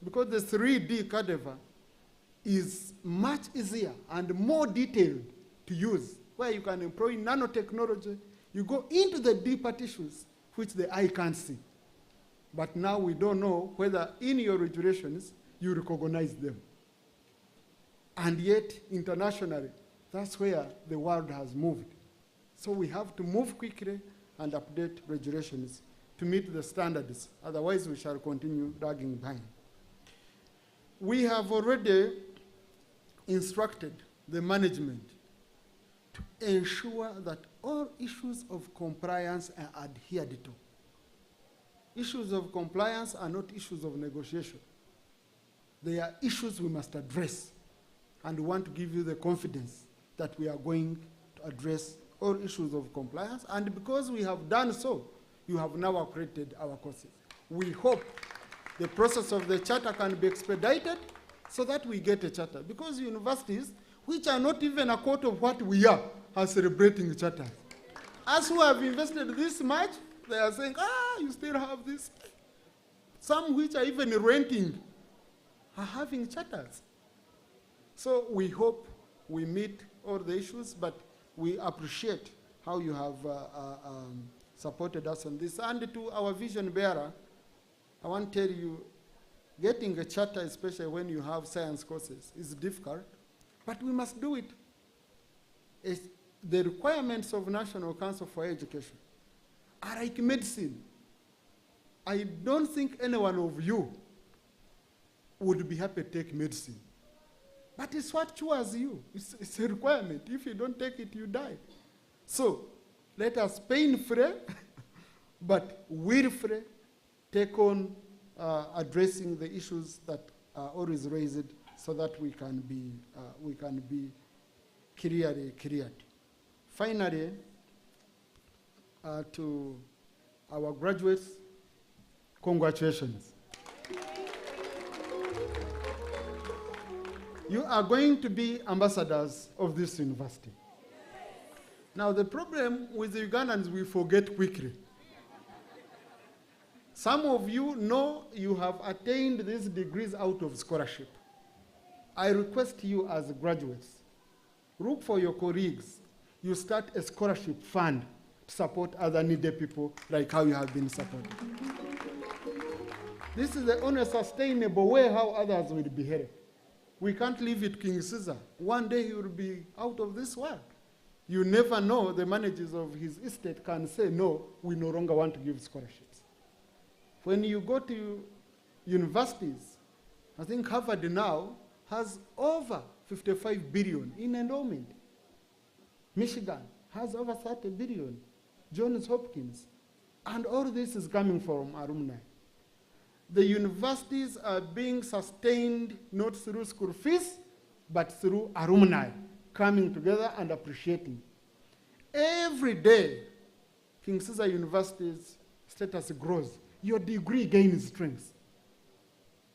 because the 3D cadaver is much easier and more detailed to use, where you can employ nanotechnology. You go into the deeper tissues, which the eye can't see. But now we don't know whether in your regulations you recognize them. And yet, internationally, that's where the world has moved. So we have to move quickly and update regulations to meet the standards. Otherwise, we shall continue lagging behind. We have already instructed the management to ensure that all issues of compliance are adhered to. Issues of compliance are not issues of negotiation. They are issues we must address. And we want to give you the confidence that we are going to address all issues of compliance. And because we have done so, you have now accredited our courses. We hope the process of the charter can be expedited so that we get a charter. Because universities, which are not even a quarter of what we are celebrating charters. As who have invested this much, they are saying, you still have this. Some which are even renting are having charters. So we hope we meet all the issues, but we appreciate how you have supported us on this. And to our vision bearer, I want to tell you, getting a charter, especially when you have science courses, is difficult, but we must do it. It's the requirements of National Council for Education are like medicine. I don't think any one of you would be happy to take medicine. But it's what cures you. It's a requirement. If you don't take it, you die. So let us pain-free, but will-free, take on addressing the issues that are always raised so that we can be clearly cleared. Finally, to our graduates, congratulations. You are going to be ambassadors of this university. Now, the problem with the Ugandans, we forget quickly. Some of you know you have attained these degrees out of scholarship. I request you as graduates, look for your colleagues. You start a scholarship fund to support other needy people like how you have been supported. This is the only sustainable way how others will behave. We can't leave it King Caesar. One day he will be out of this world. You never know, the managers of his estate can say, no, we no longer want to give scholarships. When you go to universities, I think Harvard now has over 55 billion in endowment. Michigan has over 30 billion. Johns Hopkins. And all this is coming from alumni. The universities are being sustained not through school fees, but through alumni coming together and appreciating. Every day, King Caesar University's status grows. Your degree gains strength.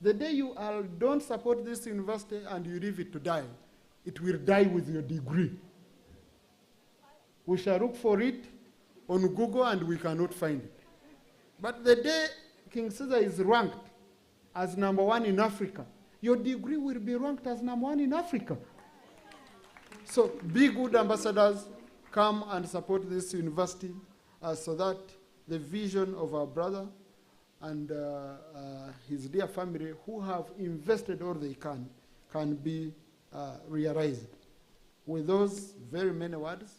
The day you don't support this university and you leave it to die, it will die with your degree. We shall look for it on Google and we cannot find it. But the day King Caesar is ranked as #1 in Africa, your degree will be ranked as #1 in Africa. So be good ambassadors, come and support this university so that the vision of our brother and his dear family who have invested all they can be realized. With those very many words,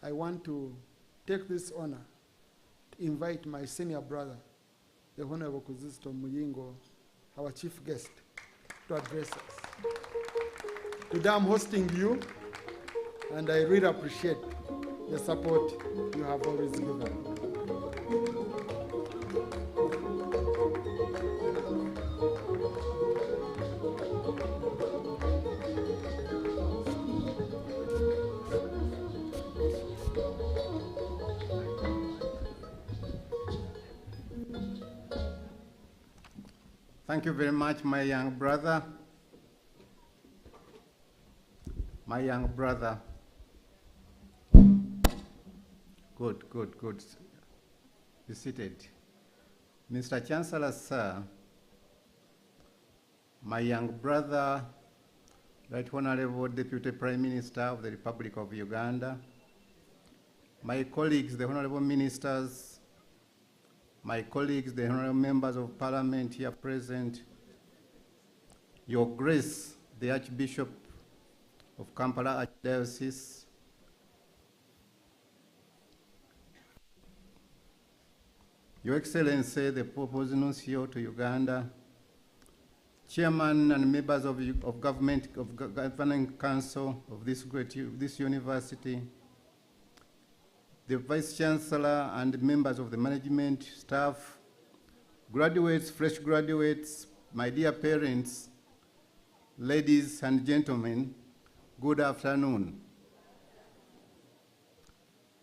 I want to take this honor to invite my senior brother, the Honorable Kuzito Muyingo, our chief guest, to address us. Today I'm hosting you, and I really appreciate the support you have always given. Thank you very much, my young brother. My young brother. Good, good, good. Be seated. Mr. Chancellor, sir, my young brother, Right Honorable Deputy Prime Minister of the Republic of Uganda, my colleagues, the Honorable Ministers, my colleagues, the Honorable Members of Parliament here present, Your Grace, the Archbishop of Kampala Archdiocese, Your Excellency, the Proposed Nuncio to Uganda, Chairman and members of Governing Council of this university, the Vice Chancellor and members of the management staff, graduates, fresh graduates, my dear parents, ladies and gentlemen, good afternoon.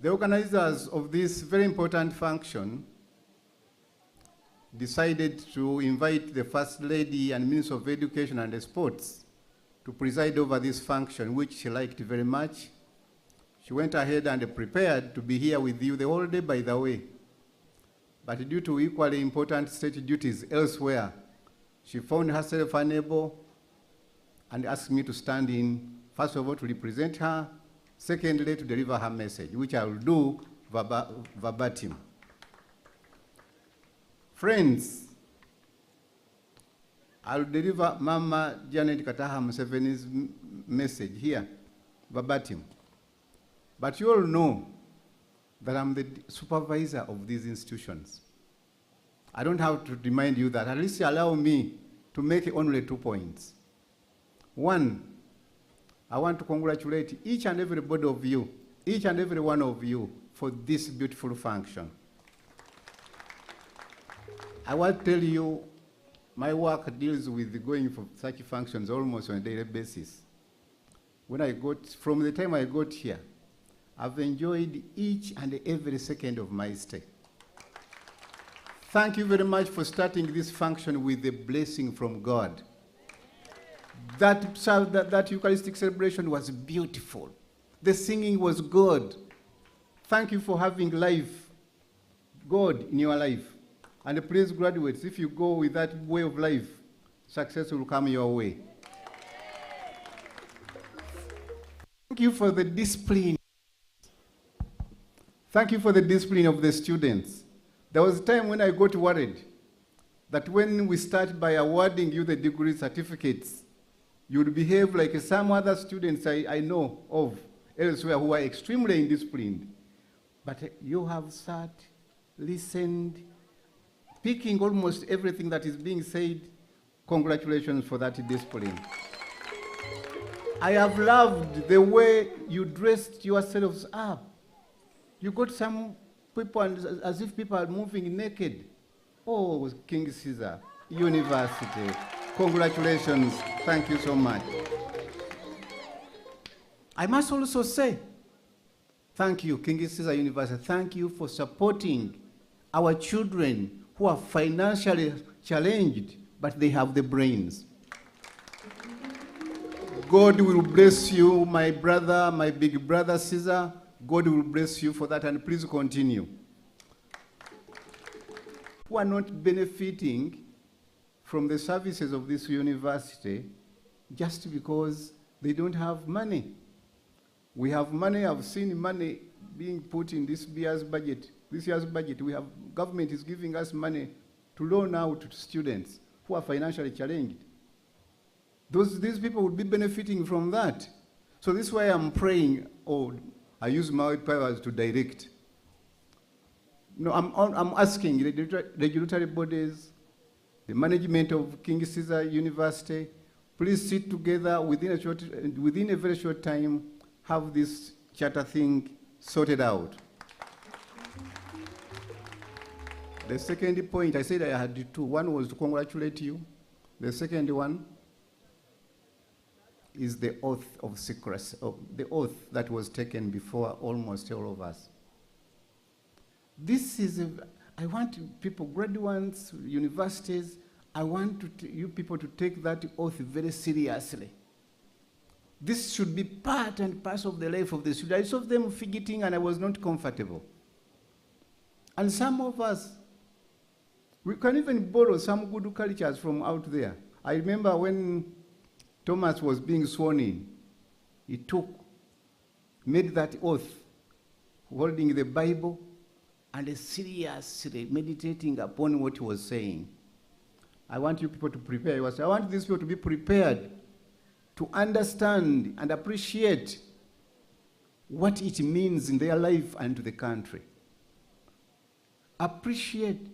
The organizers of this very important function decided to invite the First Lady and Minister of Education and Sports to preside over this function, which she liked very much. She went ahead and prepared to be here with you the whole day, by the way. But due to equally important state duties elsewhere, she found herself unable and asked me to stand in, first of all, to represent her, secondly, to deliver her message, which I will do verbatim. Friends, I'll deliver Mama Janet Kataha Museveni's message here, verbatim. But you all know that I'm the supervisor of these institutions. I don't have to remind you that. At least allow me to make only 2 points. One, I want to congratulate each and every body of you, each and every one of you, for this beautiful function. I want to tell you, my work deals with going for such functions almost on a daily basis. From the time I got here, I've enjoyed each and every second of my stay. Thank you very much for starting this function with a blessing from God. That Eucharistic celebration was beautiful. The singing was good. Thank you for having God in your life. And please, graduates, if you go with that way of life, success will come your way. Thank you for the discipline. Thank you for the discipline of the students. There was a time when I got worried that when we start by awarding you the degree certificates, you would behave like some other students I know of elsewhere who are extremely indisciplined. But you have sat, listened, picking almost everything that is being said. Congratulations for that discipline. I have loved the way you dressed yourselves up. You got some people as if people are moving naked. Oh, King Caesar University. Congratulations. Thank you so much. I must also say, thank you, King Caesar University. Thank you for supporting our children who are financially challenged, but they have the brains. God will bless you, my brother, my big brother Caesar. God will bless you for that, and please continue. Who are not benefiting from the services of this university just because they don't have money. We have money. I've seen money being put in this year's budget. Government is giving us money to loan out to students who are financially challenged. These people would be benefiting from that. So this is why I'm praying, I use my powers to direct. No, I'm asking the regulatory bodies, the management of King Caesar University, please sit together within a very short time, have this charter thing sorted out. The second point, I said I had two. One was to congratulate you. The second one is the oath of secrecy, the oath that was taken before almost all of us. I want people, graduates, universities, I want you people to take that oath very seriously. This should be part and parcel of the life of the student. I saw them fidgeting and I was not comfortable. And some of us, we can even borrow some good cultures from out there. I remember when Thomas was being sworn in, he made that oath, holding the Bible and seriously meditating upon what he was saying. I want you people to prepare yourselves. I want these people to be prepared to understand and appreciate what it means in their life and to the country. Appreciate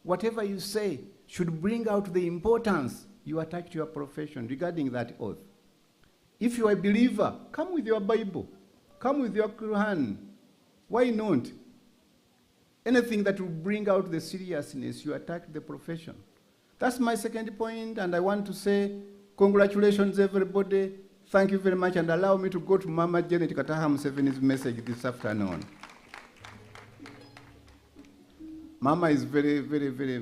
whatever you say should bring out the importance you attach to your profession regarding that oath. If you are a believer, come with your Bible, come with your Quran. Why not? Anything that will bring out the seriousness you attach to the profession. That's my second point, and I want to say congratulations, everybody. Thank you very much, and allow me to go to Mama Janet Kataha Museveni's message this afternoon. Mama is very, very, very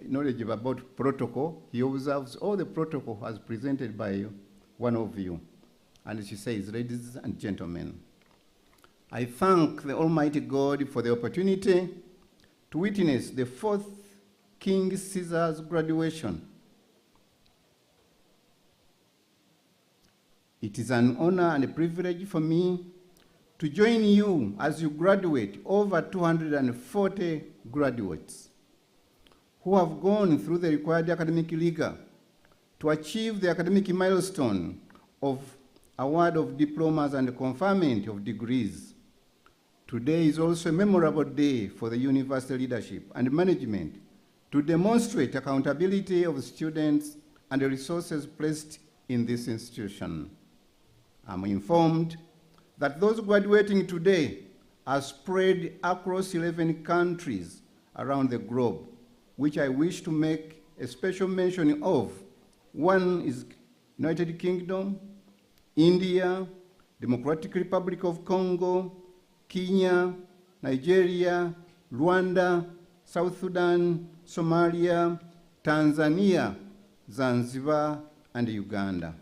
knowledgeable about protocol. He observes all the protocol as presented by one of you. And she says, ladies and gentlemen, I thank the Almighty God for the opportunity to witness the 4th King Ceasar's graduation. It is an honor and a privilege for me to join you as you graduate, over 240 graduates who have gone through the required academic rigor to achieve the academic milestone of award of diplomas and conferment of degrees. Today is also a memorable day for the university leadership and management to demonstrate accountability of students and the resources placed in this institution. I'm informed that those graduating today are spread across 11 countries around the globe, which I wish to make a special mention of. One is United Kingdom, India, Democratic Republic of Congo, Kenya, Nigeria, Rwanda, South Sudan, Somalia, Tanzania, Zanzibar, and Uganda.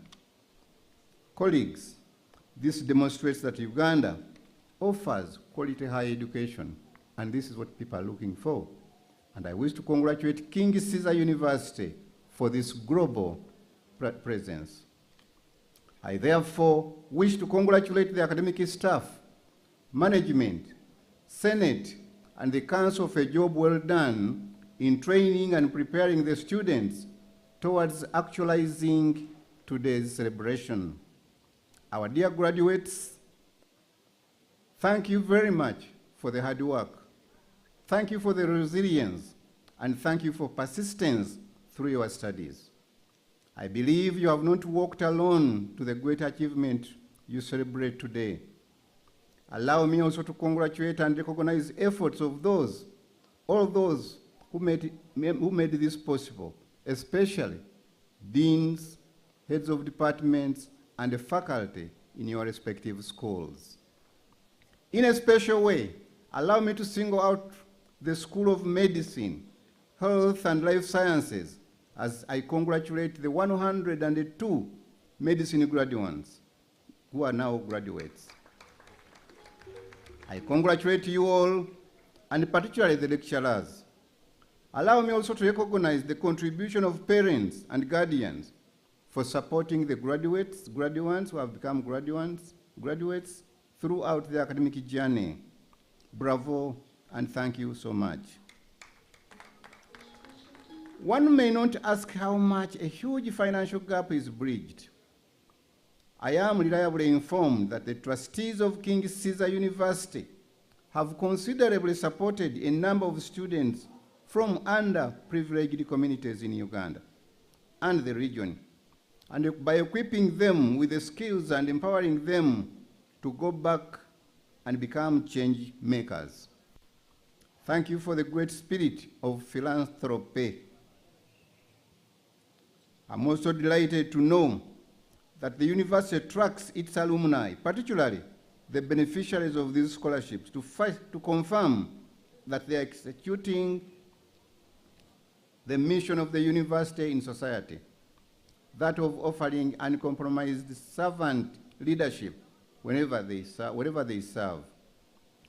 Colleagues, this demonstrates that Uganda offers quality higher education, and this is what people are looking for. And I wish to congratulate King Ceasor University for this global presence. I therefore wish to congratulate the academic staff, management, Senate, and the Council for a job well done in training and preparing the students towards actualizing today's celebration. Our dear graduates, thank you very much for the hard work. Thank you for the resilience, and thank you for persistence through your studies. I believe you have not walked alone to the great achievement you celebrate today. Allow me also to congratulate and recognize efforts of all those who made this possible, especially deans, heads of departments, and the faculty in your respective schools. In a special way, allow me to single out the School of Medicine, Health and Life Sciences, as I congratulate the 102 medicine graduates who are now graduates. I congratulate you all, and particularly the lecturers. Allow me also to recognize the contribution of parents and guardians for supporting the graduates who have become graduates throughout the academic journey. Bravo, and thank you so much. One may not ask how much a huge financial gap is bridged. I am reliably informed that the trustees of King Ceasor University have considerably supported a number of students from underprivileged communities in Uganda and the region, and by equipping them with the skills and empowering them to go back and become change makers. Thank you for the great spirit of philanthropy. I'm also delighted to know that the university tracks its alumni, particularly the beneficiaries of these scholarships, to confirm that they are executing the mission of the university in society, that of offering uncompromised servant leadership wherever they serve.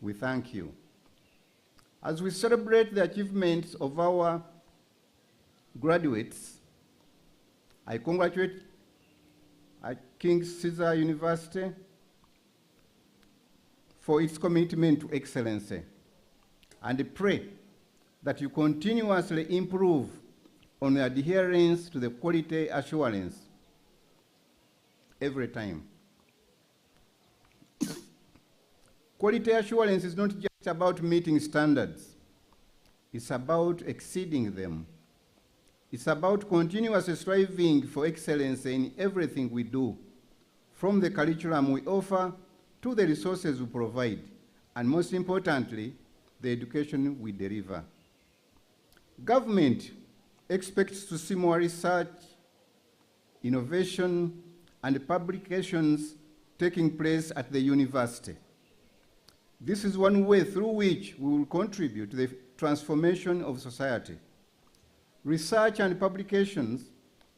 We thank you. As we celebrate the achievements of our graduates, I congratulate King Caesar University for its commitment to excellency, and pray that you continuously improve on the adherence to the quality assurance every time. Quality assurance is not just about meeting standards. It's about exceeding them. It's about continuously striving for excellence in everything we do, from the curriculum we offer to the resources we provide, and most importantly, the education we deliver. Government expects to see more research, innovation, and publications taking place at the university. This is one way through which we will contribute to the transformation of society. Research and publications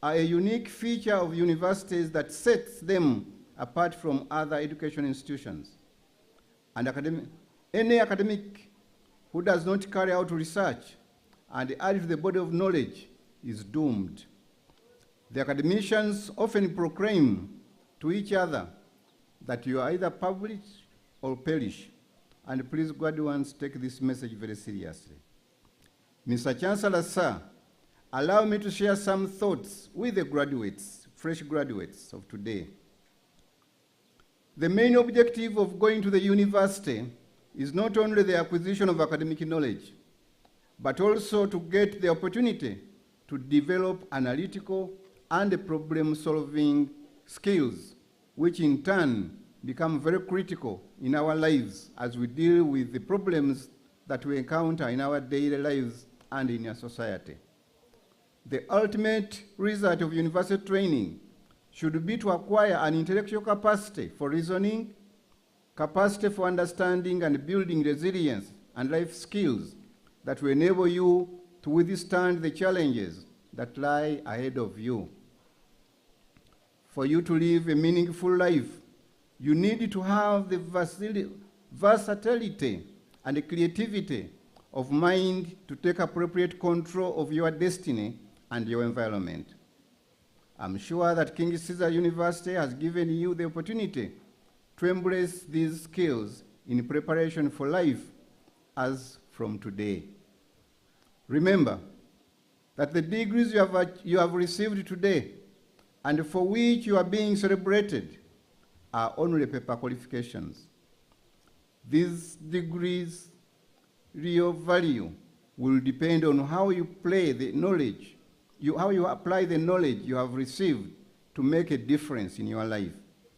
are a unique feature of universities that sets them apart from other education institutions. And any academic who does not carry out research and add to the body of knowledge is doomed. The academicians often proclaim to each other that you either publish or perish. And please, graduates, take this message very seriously. Mr. Chancellor, sir, allow me to share some thoughts with the graduates, fresh graduates of today. The main objective of going to the university is not only the acquisition of academic knowledge, but also to get the opportunity to develop analytical and problem-solving skills, which in turn become very critical in our lives as we deal with the problems that we encounter in our daily lives and in our society. The ultimate result of university training should be to acquire an intellectual capacity for reasoning, capacity for understanding and building resilience and life skills that will enable you to withstand the challenges that lie ahead of you. For you to live a meaningful life, you need to have the versatility and creativity of mind to take appropriate control of your destiny and your environment. I'm sure that King Caesar University has given you the opportunity to embrace these skills in preparation for life as from today. Remember that the degrees you have received today and for which you are being celebrated are only paper qualifications. These degrees' real value will depend on how you apply the knowledge you have received to make a difference in your life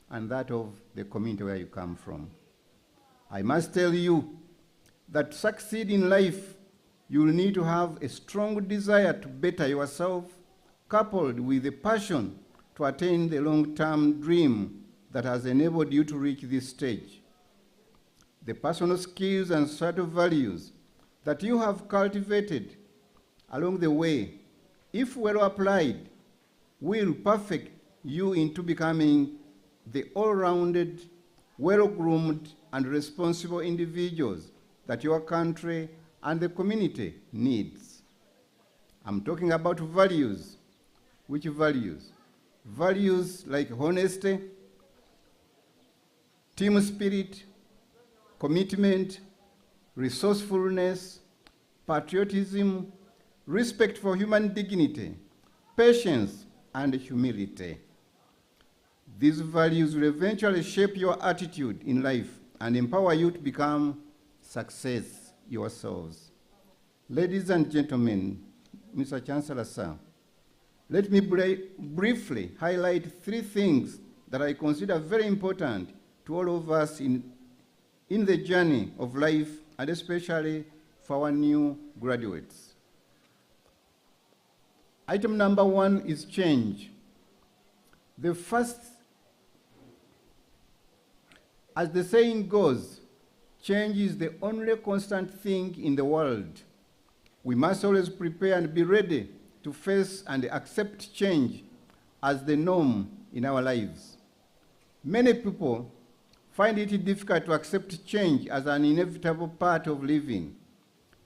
and that of the community where you come from. I must tell you that to succeed in life, you will need to have a strong desire to better yourself, coupled with a passion to attain the long-term dream that has enabled you to reach this stage. The personal skills and social values that you have cultivated along the way, if well applied, will perfect you into becoming the all-rounded, well-groomed, and responsible individuals that your country and the community needs. I'm talking about values. Which values? Values like honesty, team spirit, commitment, resourcefulness, patriotism, respect for human dignity, patience, and humility. These values will eventually shape your attitude in life and empower you to become success yourselves. Ladies and gentlemen, Mr. Chancellor, sir, let me briefly highlight 3 things that I consider very important to all of us in the journey of life, and especially for our new graduates. Item number 1 is change. The first, as the saying goes, change is the only constant thing in the world. We must always prepare and be ready to face and accept change as the norm in our lives. Many people find it difficult to accept change as an inevitable part of living.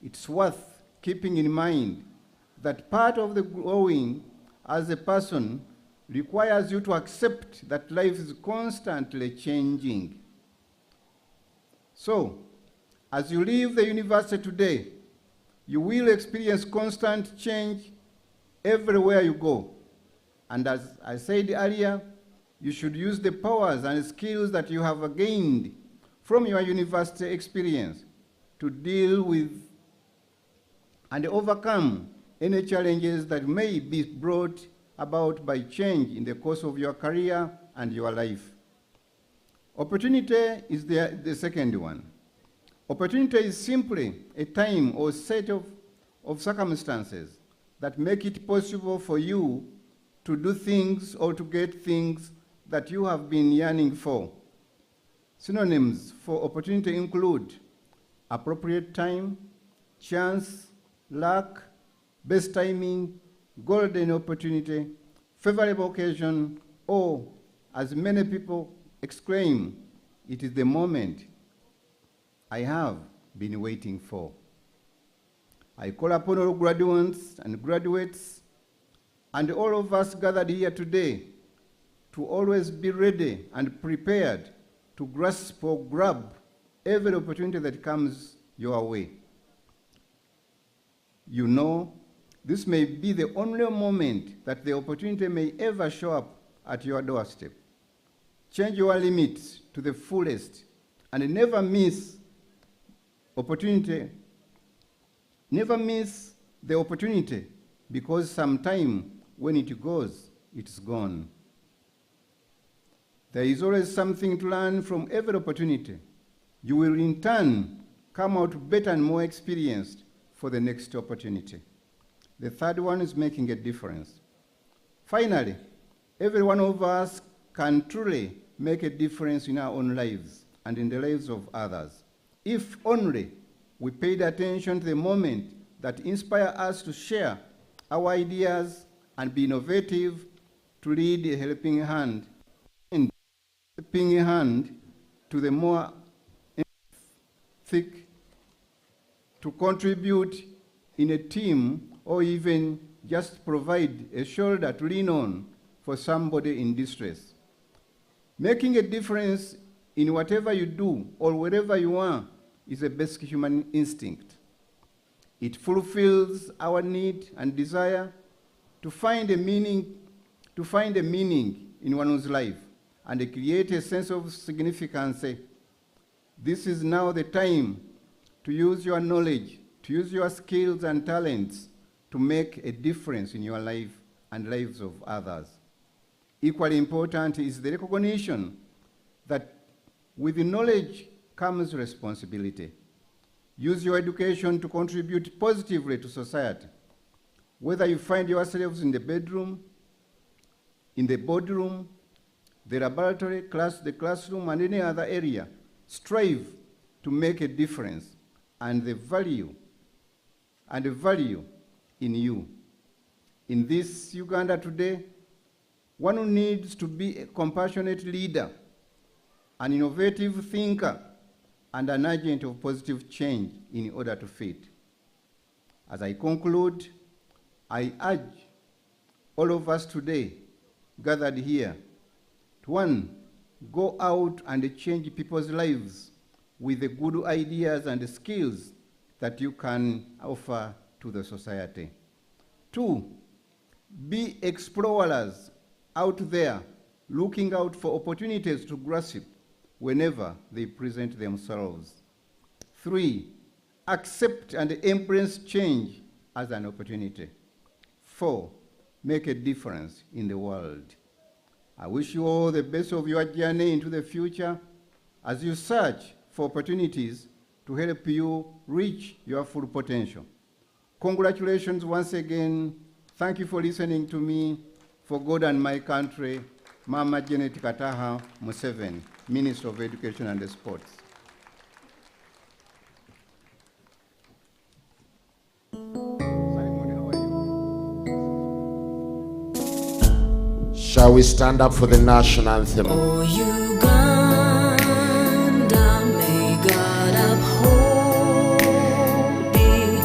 It's worth keeping in mind that part of the growing as a person requires you to accept that life is constantly changing. So, as you leave the university today, you will experience constant change everywhere you go. And as I said earlier, you should use the powers and skills that you have gained from your university experience to deal with and overcome any challenges that may be brought about by change in the course of your career and your life. Opportunity is the second one. Opportunity is simply a time or set of circumstances that make it possible for you to do things or to get things that you have been yearning for. Synonyms for opportunity include appropriate time, chance, luck, best timing, golden opportunity, favorable occasion, or, as many people exclaim, it is the moment I have been waiting for. I call upon all graduates and all of us gathered here today to always be ready and prepared to grasp or grab every opportunity that comes your way. You know, this may be the only moment that the opportunity may ever show up at your doorstep. Change your limits to the fullest and never miss opportunity. Never miss the opportunity, because sometime when it goes, it's gone. There is always something to learn from every opportunity. You will in turn come out better and more experienced for the next opportunity. The third one is making a difference. Finally, every one of us can truly make a difference in our own lives and in the lives of others, if only we paid attention to the moment that inspire us to share our ideas and be innovative, to lead a helping hand to the more thick, to contribute in a team, or even just provide a shoulder to lean on for somebody in distress. Making a difference in whatever you do or wherever you are is a basic human instinct. It fulfills our need and desire to find a meaning in one's life and create a sense of significance. This is now the time to use your knowledge, to use your skills and talents to make a difference in your life and lives of others. Equally important is the recognition that with the knowledge comes responsibility. Use your education to contribute positively to society. Whether you find yourselves in the bedroom, in the boardroom, the laboratory, the classroom, and any other area, strive to make a difference and the value in you. In this Uganda today, one who needs to be a compassionate leader, an innovative thinker, and an agent of positive change in order to fit. As I conclude, I urge all of us today gathered here to, one, go out and change people's lives with the good ideas and skills that you can offer to the society. Two, be explorers out there looking out for opportunities to grasp whenever they present themselves. Three, accept and embrace change as an opportunity. Four, make a difference in the world. I wish you all the best of your journey into the future as you search for opportunities to help you reach your full potential. Congratulations once again. Thank you for listening to me. For God and my country, Mama Janet Kataha Museveni, Minister of Education and Sports. Shall we stand up for the national anthem? Oh, Uganda, may God uphold thee.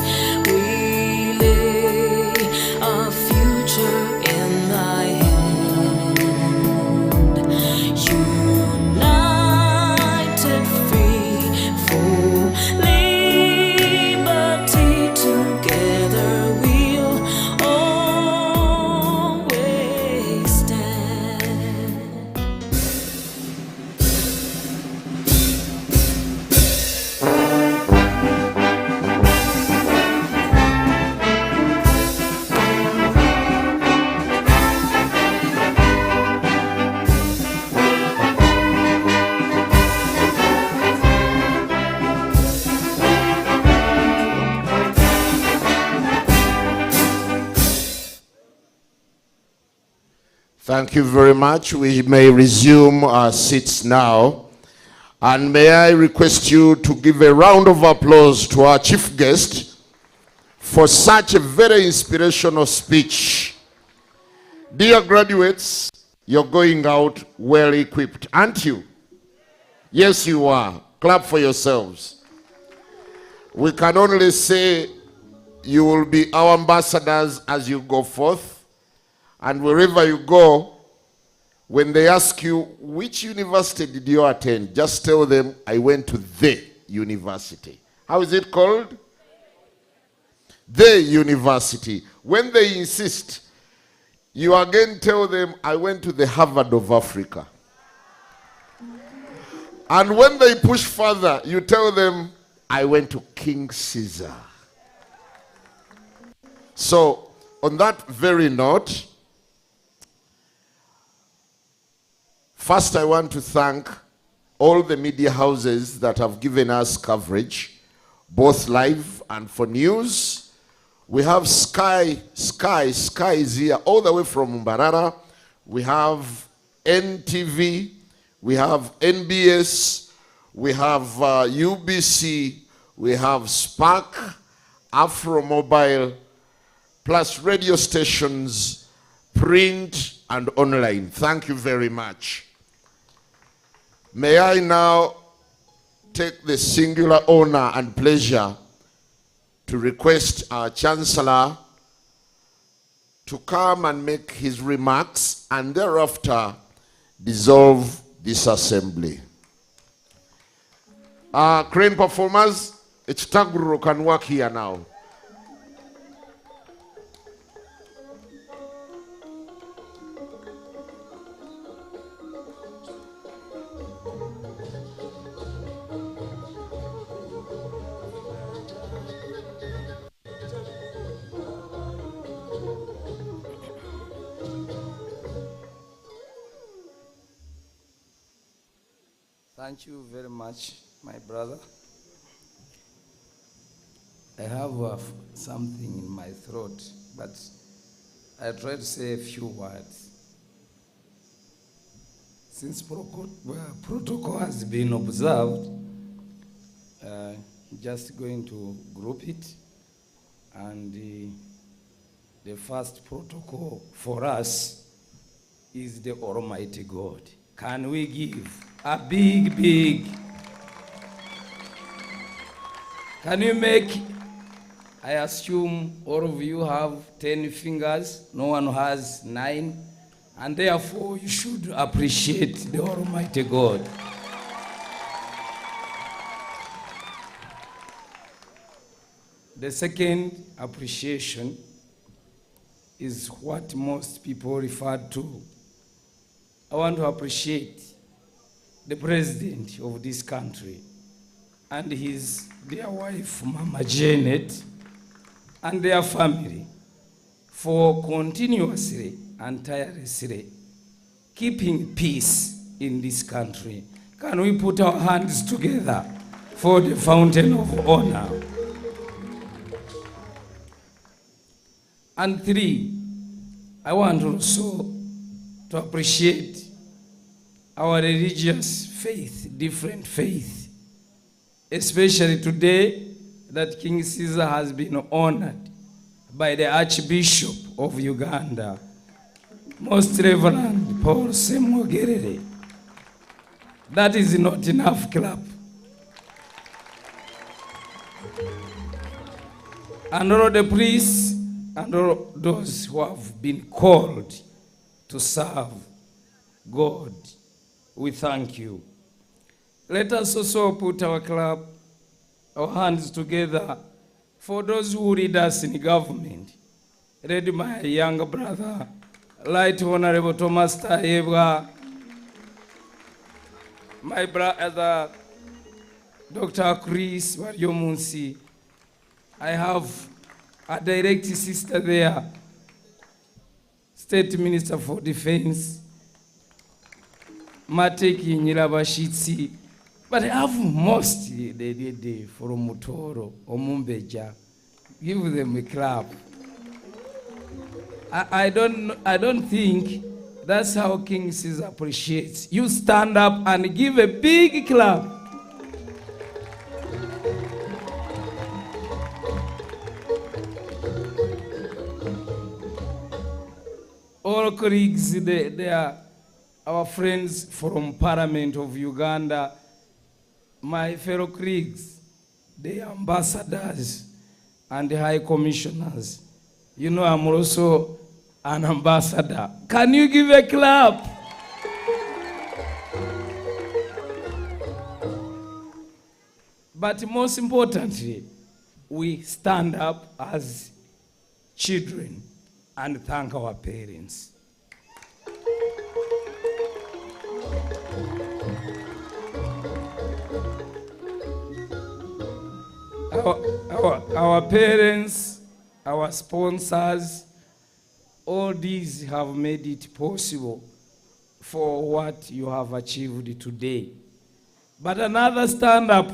We lay our future in thy hand. Thank you very much. We may resume our seats now. And may I request you to give a round of applause to our chief guest for such a very inspirational speech. Dear graduates, you're going out well equipped, aren't you? Yes, you are. Clap for yourselves. We can only say you will be our ambassadors as you go forth. And wherever you go, when they ask you, which university did you attend? Just tell them, I went to the university. How is it called? The university. When they insist, you again tell them, I went to the Harvard of Africa. And when they push further, you tell them, I went to King Caesar. So, on that very note, first I want to thank all the media houses that have given us coverage, both live and for news. We have Sky is here all the way from Mbarara. We have NTV, we have NBS, we have UBC, we have Spark, Afro Mobile, plus radio stations, print and online. Thank you very much. May I now take the singular honor and pleasure to request our Chancellor to come and make his remarks and thereafter dissolve this assembly. Crane performers, Echitaguru can work here now. Thank you very much, my brother. I have something in my throat, but I try to say a few words. Since protocol has been observed, just going to group it, and the first protocol for us is the Almighty God. Can we give a big, can you make, I assume all of you have 10 fingers, no one has 9, and therefore you should appreciate the Almighty God. The second appreciation is what most people refer to. I want to appreciate the president of this country and his dear wife, Mama Janet, and their family for continuously and tirelessly keeping peace in this country. Can we put our hands together for the fountain of honor? And 3, I want also to appreciate our religious faith, different faith, especially today that King Caesar has been honored by the Archbishop of Uganda, Most Reverend Paul Semogerere. That is not enough clap. And all the priests and all those who have been called to serve God, we thank you. Let us also put our hands together for those who lead us in government. Read my younger brother, Right Honorable Thomas Taebwa, my brother, Dr. Chris Wariomunsi. I have a direct sister there, State Minister for Defense, Mateki Nyirabashitsi, but I have most from Mutoro or Mumbeja. Give them a clap. I don't think That's how King Caesar appreciates. You stand up and give a big clap. All colleagues, they are our friends from Parliament of Uganda, my fellow colleagues, the ambassadors and the high commissioners. You know, I'm also an ambassador. Can you give a clap? But most importantly, we stand up as children and thank our parents. Our parents, our sponsors, all these have made it possible for what you have achieved today. But another stand up,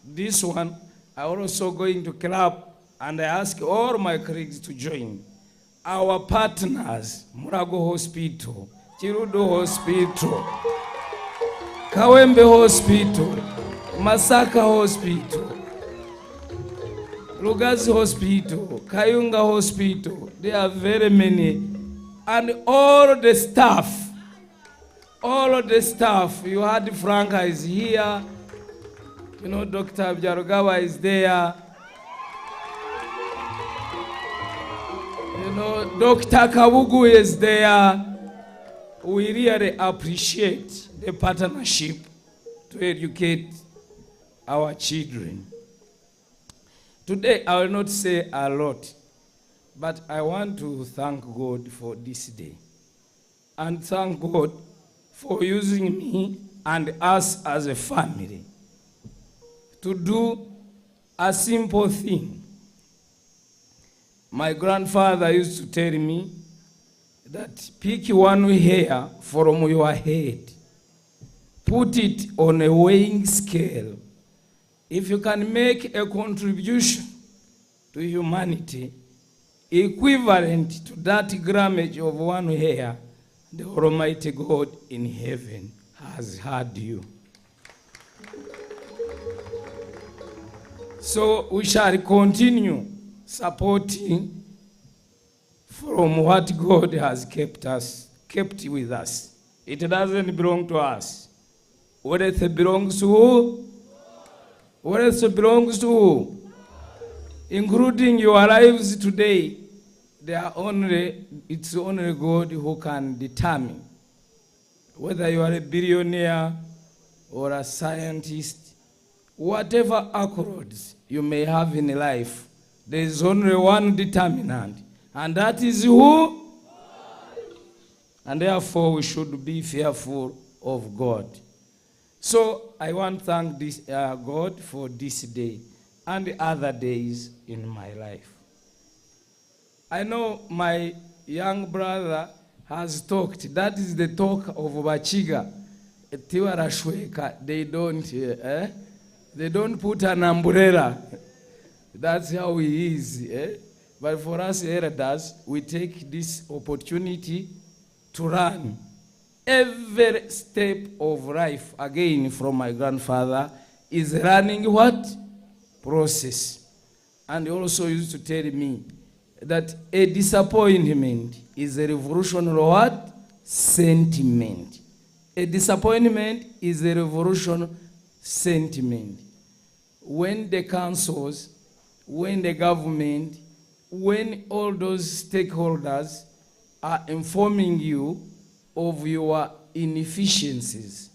this one, I'm also going to clap, and I ask all my colleagues to join. Our partners, Murago Hospital, Chirudo Hospital, Kawembe Hospital, Masaka Hospital, Lugazi Hospital, Kayunga Hospital, there are very many. And all the staff, you had Franca is here, you know, Dr. Bjarogawa is there, you know, Dr. Kabugu is there. We really appreciate the partnership to educate our children. Today, I will not say a lot, but I want to thank God for this day. And thank God for using me and us as a family to do a simple thing. My grandfather used to tell me that pick one hair from your head, put it on a weighing scale. If you can make a contribution to humanity equivalent to that grammage of one hair, the Almighty God in heaven has heard you. So we shall continue supporting from what God has kept with us. It doesn't belong to us. What it belongs to who? What else belongs to who? Including your lives today, it's only God who can determine whether you are a billionaire or a scientist, whatever accolades you may have in life, there is only one determinant, and that is who? And therefore we should be fearful of God. So I want to thank God for this day and the other days in my life. I know my young brother has talked. That is the talk of Bachiga. They don't put an umbrella. That's how he is. But for us elders, we take this opportunity to run. Every step of life, again from my grandfather, is running what? Process. And he also used to tell me that a disappointment is a revolutionary what? Sentiment. A disappointment is a revolutionary sentiment. When the councils, when the government, when all those stakeholders are informing you of your inefficiencies,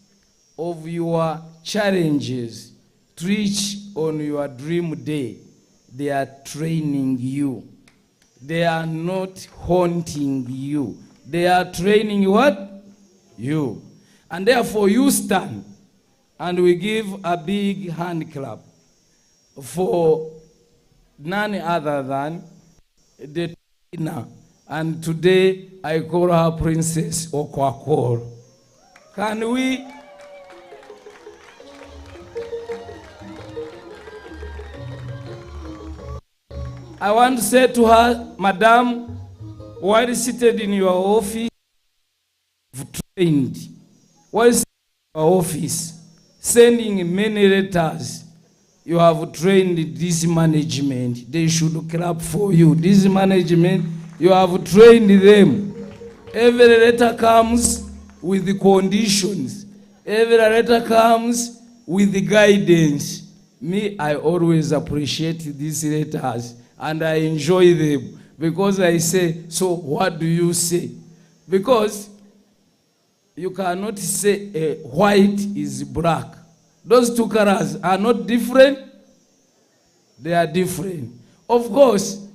of your challenges to reach on your dream day, they are training you. They are not haunting you. They are training what? You. And therefore you stand, and we give a big hand clap for none other than the trainer. And today I call her Princess Okujwara. Can we? I want to say to her, Madam, while seated in your office, trained. Whilst in our office, sending many letters, you have trained this management. They should clap for you. This management, you have trained them. Every letter comes with the conditions. Every letter comes with the guidance. Me, I always appreciate these letters and I enjoy them because I say, so what do you say? Because you cannot say white is black. Those two colors are not different. They are different. Of course,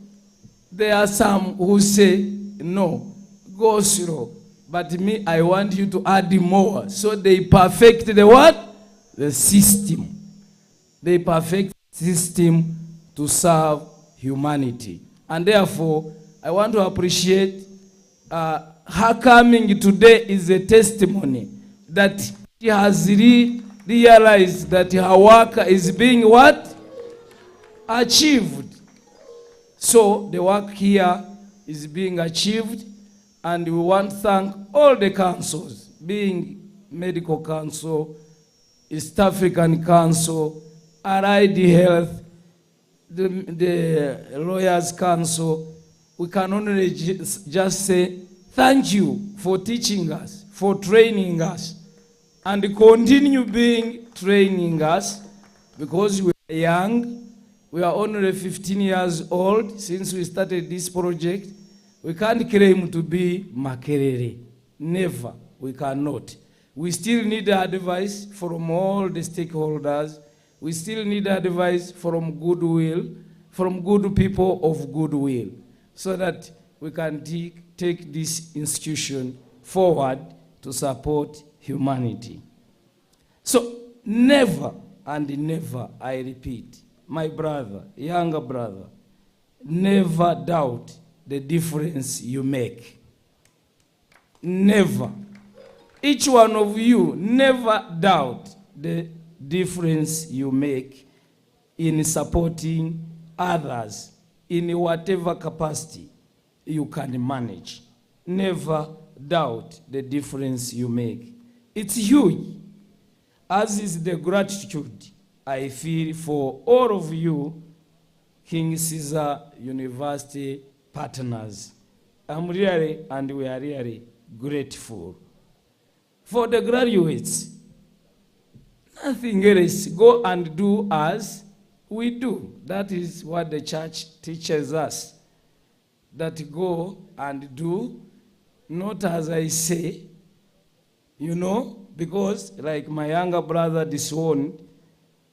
there are some who say, no, go slow. But me, I want you to add more. So they perfect the what? The system. They perfect the system to serve humanity. And therefore, I want to appreciate her coming today is a testimony that she has realized that her work is being what? Achieved. So the work here is being achieved, and we want to thank all the councils, being Medical Council, East African Council, Allied Health, the Lawyers Council. We can only just say thank you for teaching us, for training us, and continue being training us, because we are young. We are only 15 years old since we started this project. We can't claim to be Makerere. Never. We cannot. We still need advice from all the stakeholders. We still need advice from goodwill, from good people of goodwill, so that we can take this institution forward to support humanity. So never and never, I repeat, my brother, younger brother, never doubt the difference you make. Never. Each one of you, never doubt the difference you make in supporting others in whatever capacity you can manage. Never doubt the difference you make. It's huge, as is the gratitude I feel for all of you, King Caesar University partners. I'm really, and we are really grateful. For the graduates, nothing else. Go and do as we do. That is what the church teaches us. That go and do, not as I say, you know, because like my younger brother disowned,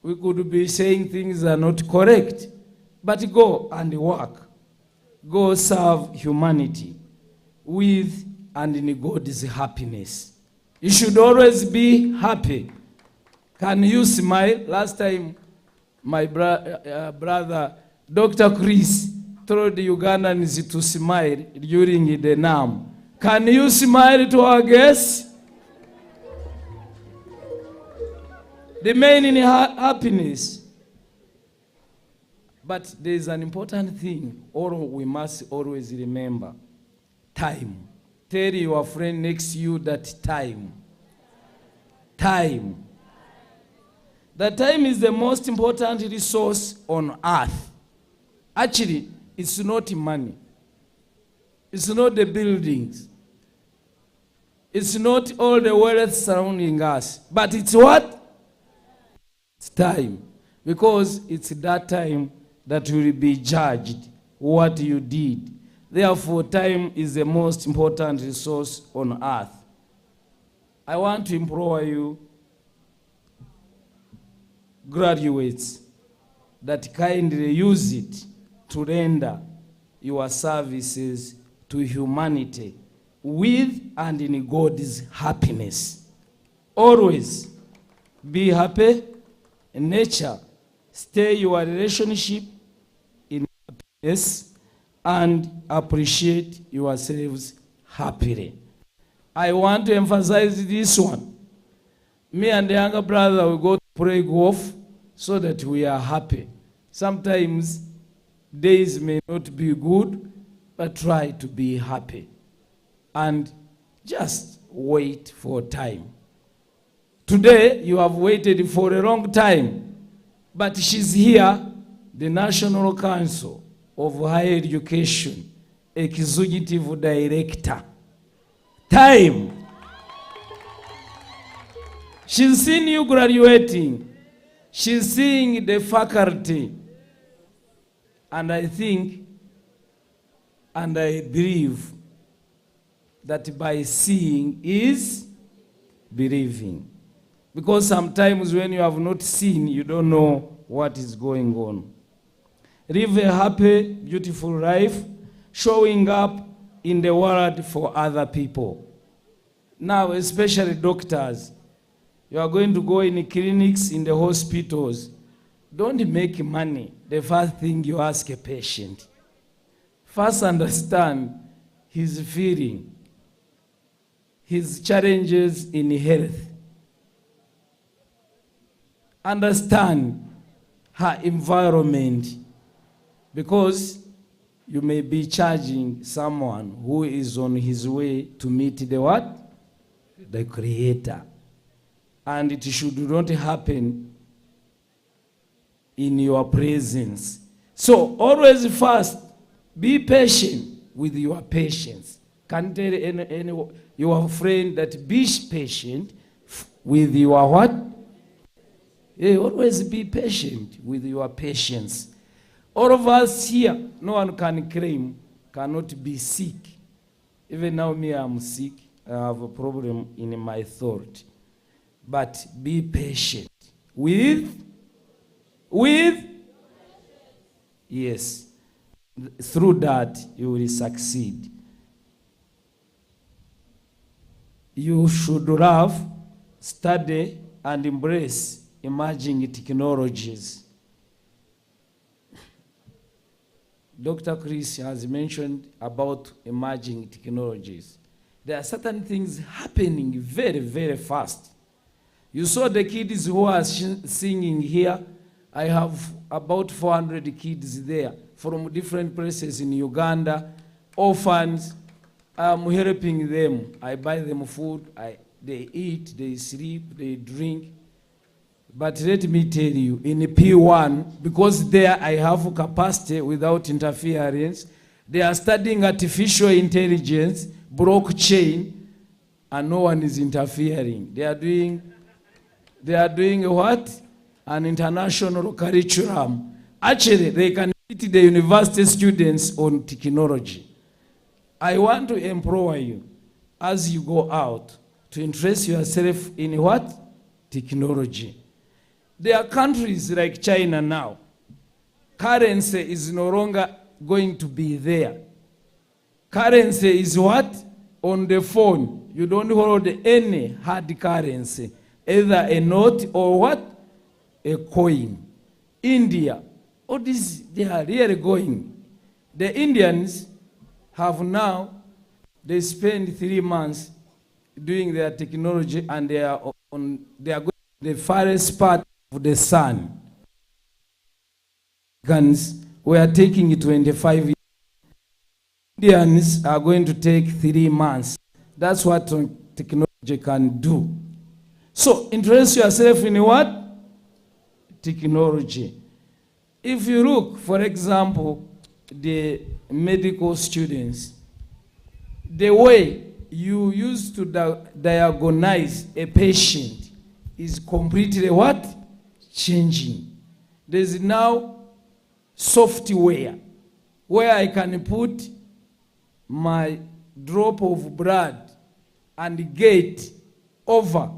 we could be saying things are not correct. But go and work. Go serve humanity with and in God's happiness. You should always be happy. Can you smile? Last time, my brother, Dr. Chris, told the Ugandans to smile during the NAM. Can you smile to our guests? Remain in happiness. But there is an important thing we must always remember. Time. Tell your friend next to you that time. Time. The time is the most important resource on earth. Actually, it's not money. It's not the buildings. It's not all the wealth surrounding us. But it's what? It's time. Because it's that time that will be judged what you did. Therefore, time is the most important resource on earth. I want to implore you, graduates, that kindly use it to render your services to humanity with and in God's happiness. Always be happy in nature. Stay your relationship in happiness and appreciate yourselves happily. I want to emphasize this one. Me and the younger brother will go to play golf so that we are happy. Sometimes days may not be good, but try to be happy. And just wait for time. Today, you have waited for a long time, but she's here, the National Council of Higher Education, Executive Director. Time. She's seen you graduating. She's seeing the faculty. And I think, and I believe, that by seeing is believing. Because sometimes when you have not seen, you don't know what is going on. Live a happy, beautiful life, showing up in the world for other people. Now, especially doctors, you are going to go in the clinics, in the hospitals. Don't make money the first thing you ask a patient. First understand his feeling, his challenges in health. Understand her environment, because you may be charging someone who is on his way to meet the what? The Creator. And it should not happen in your presence. So always first, be patient with your patients. Can tell your friend that be patient with your what? Always be patient with your patients. All of us here, no one can claim, cannot be sick. Even now, me, I'm sick. I have a problem in my throat. But be patient with, yes. Through that, you will succeed. You should love, study, and embrace emerging technologies. Dr. Chris has mentioned about emerging technologies. There are certain things happening very, very fast. You saw the kids who are singing here. I have about 400 kids there from different places in Uganda, orphans. I'm helping them. I buy them food. They eat, they sleep, they drink. But let me tell you, in P1, because there I have capacity without interference, they are studying artificial intelligence, blockchain, and no one is interfering. They are doing what? An international curriculum. Actually, they can teach the university students on technology. I want to empower you as you go out to interest yourself in what? Technology. There are countries like China now. Currency is no longer going to be there. Currency is what? On the phone. You don't hold any hard currency, either a note or what? A coin. India, all this, they are really going. The Indians have now, they spend 3 months doing their technology, and they are going to the farthest part of the sun. We are taking 25 years. Indians are going to take 3 months. That's what technology can do. So interest yourself in what? Technology. If you look, for example, the medical students, the way you used to diagnose a patient is completely what? Changing. There's now software where I can put my drop of blood and get over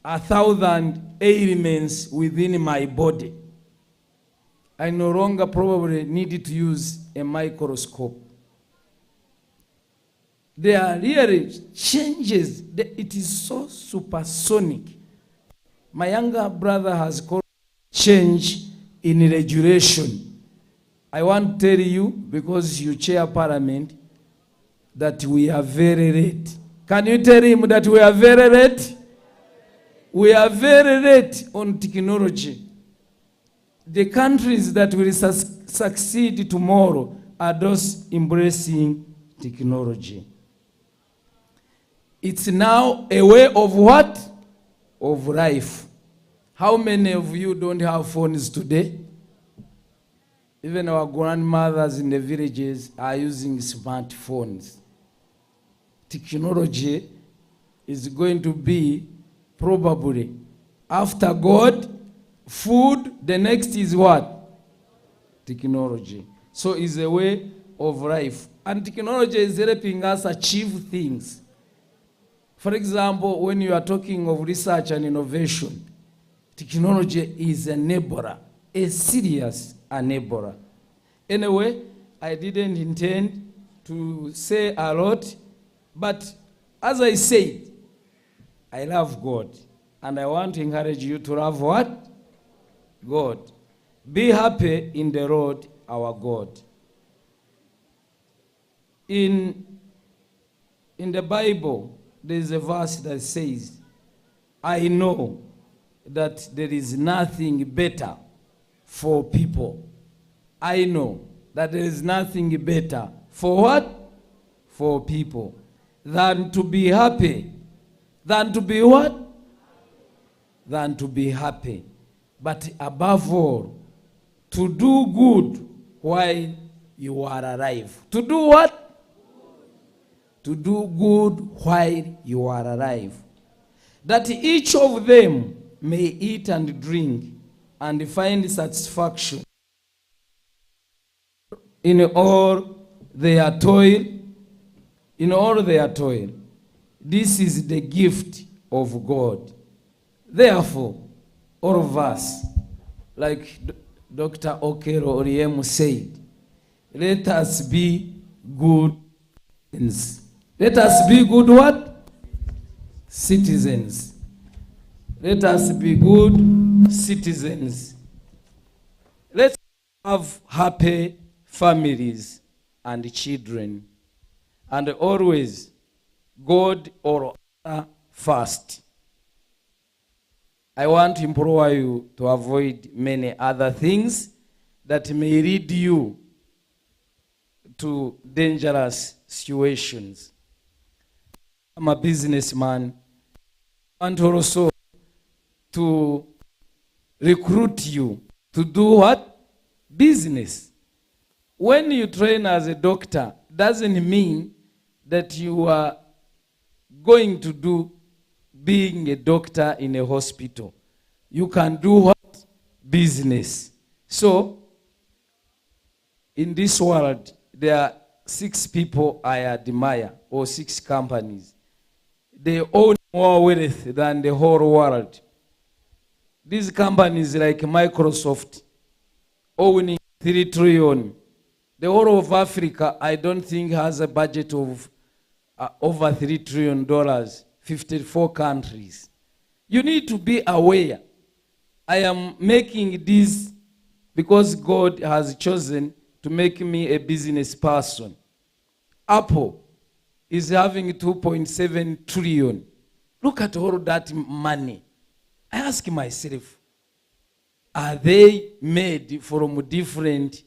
1,000 ailments within my body. I no longer probably need to use a microscope. There are really changes. It is so supersonic. My younger brother has called change in regulation. I want to tell you, because you chair parliament, that we are very late. Can you tell him that we are very late? We are very late on technology. The countries that will succeed tomorrow are those embracing technology. It's now a way of what? Of life. How many of you don't have phones today? Even our grandmothers in the villages are using smartphones. Technology is going to be probably after God, food, the next is what? Technology. So it's a way of life. And technology is helping us achieve things. For example, when you are talking of research and innovation, technology is an enabler, a serious enabler. Anyway, I didn't intend to say a lot, but as I said, I love God. And I want to encourage you to love what? God. Be happy in the Lord our God. In the Bible, there is a verse that says, I know that there is nothing better for people. I know that there is nothing better for what? For people. Than to be happy. Than to be what? Than to be happy. But above all, to do good while you are alive. To do what? To do good while you are alive. That each of them may eat and drink and find satisfaction in all their toil. In all their toil. This is the gift of God. Therefore, all of us, like Dr. Okero Oriemu said, let us be good citizens. Let us be good what? Citizens. Let us be good citizens. Let's have happy families and children. And always God or other first. I want to implore you to avoid many other things that may lead you to dangerous situations. I'm a businessman. I want also to recruit you to do what? Business. When you train as a doctor, doesn't mean that you are going to do being a doctor in a hospital. You can do what? Business. So, in this world, there are 6 people I admire, or 6 companies. They own more wealth than the whole world. These companies like Microsoft, owning 3 trillion. The whole of Africa, I don't think, has a budget of over $3 trillion, 54 countries. You need to be aware. I am making this because God has chosen to make me a business person. Apple is having 2.7 trillion. Look at all that money. I ask myself, are they made from different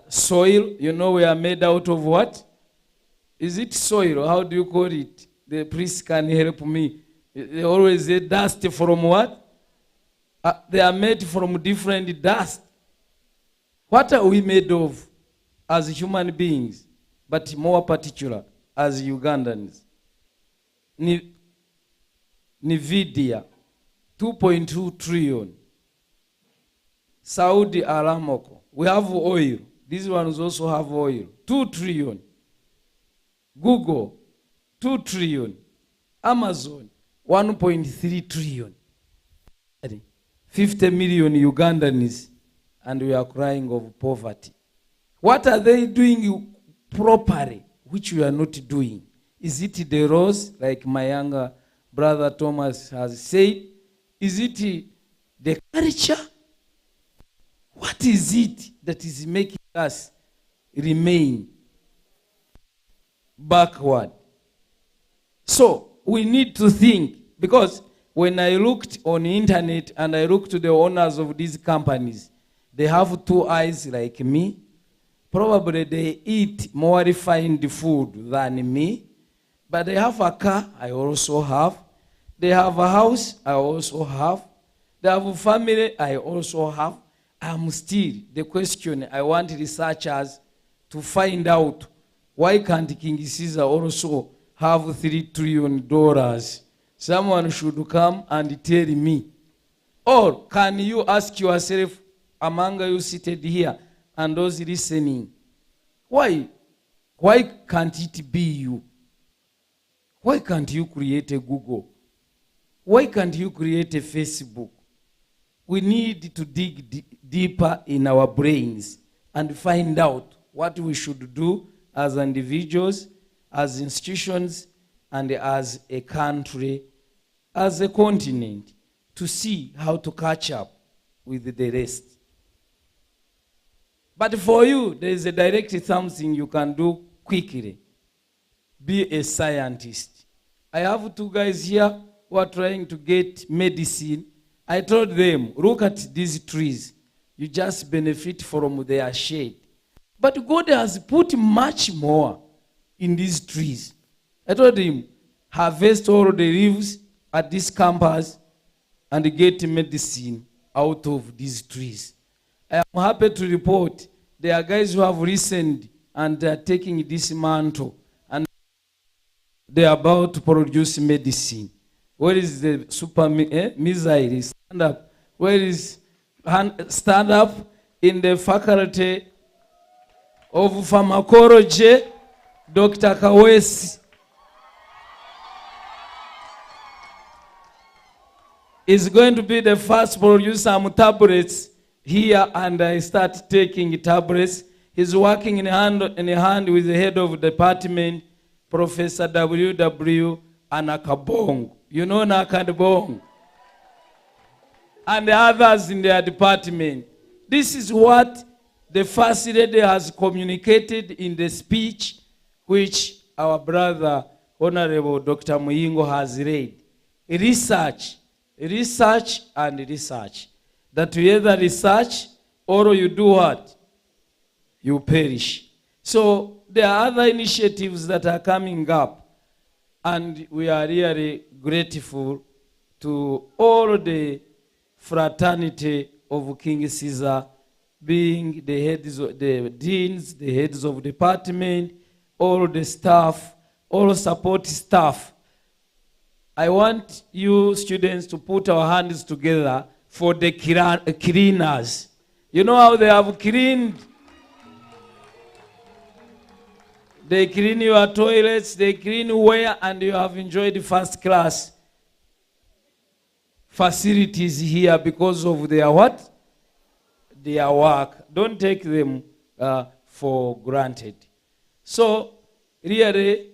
soil? You know, we are made out of what? Is it soil? How do you call it? The priest can help me. They always say dust from what? They are made from different dust. What are we made of as human beings? But more particular, as Ugandans. Nvidia, 2.2 trillion. Saudi Aramco, we have oil. These ones also have oil. 2 trillion. Google, 2 trillion. Amazon, 1.3 trillion. 50 million Ugandans, and we are crying of poverty. What are they doing properly, which we are not doing? Is it the rose, like my younger brother Thomas has said? Is it the culture? What is it that is making us remain backward? So we need to think, because when I looked on the internet and I looked to the owners of these companies, they have 2 eyes like me. Probably they eat more refined food than me. But they have a car, I also have. They have a house, I also have. They have a family, I also have. I'm still, the question I want researchers to find out, why can't King Caesar also have $3 trillion? Someone should come and tell me. Or can you ask yourself, among you seated here and those listening, why can't it be you? Why can't you create a Google? Why can't you create a Facebook? We need to dig deeper in our brains and find out what we should do as individuals, as institutions, and as a country, as a continent, to see how to catch up with the rest. But for you, there is a direct something you can do quickly. Be a scientist. I have 2 guys here who are trying to get medicine. I told them, look at these trees. You just benefit from their shade. But God has put much more in these trees. I told him, harvest all the leaves at this campus and get medicine out of these trees. I am happy to report there are guys who have listened and they are taking this mantle and they are about to produce medicine. Where is the super missile? Stand up. Where is stand up in the faculty of pharmacology, Dr. Kawesi is going to be the first producer some tablets here, and I start taking tablets. He's working in hand with the head of the department, Professor W.W. Anakabong. You know Nakadbong? And the others in their department. This is what the first lady has communicated in the speech which our brother, Honorable Dr. Muyingo, has read. Research, and research. That you either research or you do what? You perish. So there are other initiatives that are coming up, and we are really grateful to all the fraternity of King Caesar, being the heads of the deans, the heads of department, all the staff, all support staff. I want you students to put our hands together for the cleaners. You know how they have cleaned? They clean your toilets, they clean where, and you have enjoyed first class facilities here because of their what? Their work. Don't take them for granted. So, really,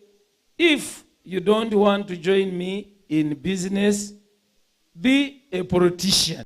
if you don't want to join me in business, be a politician.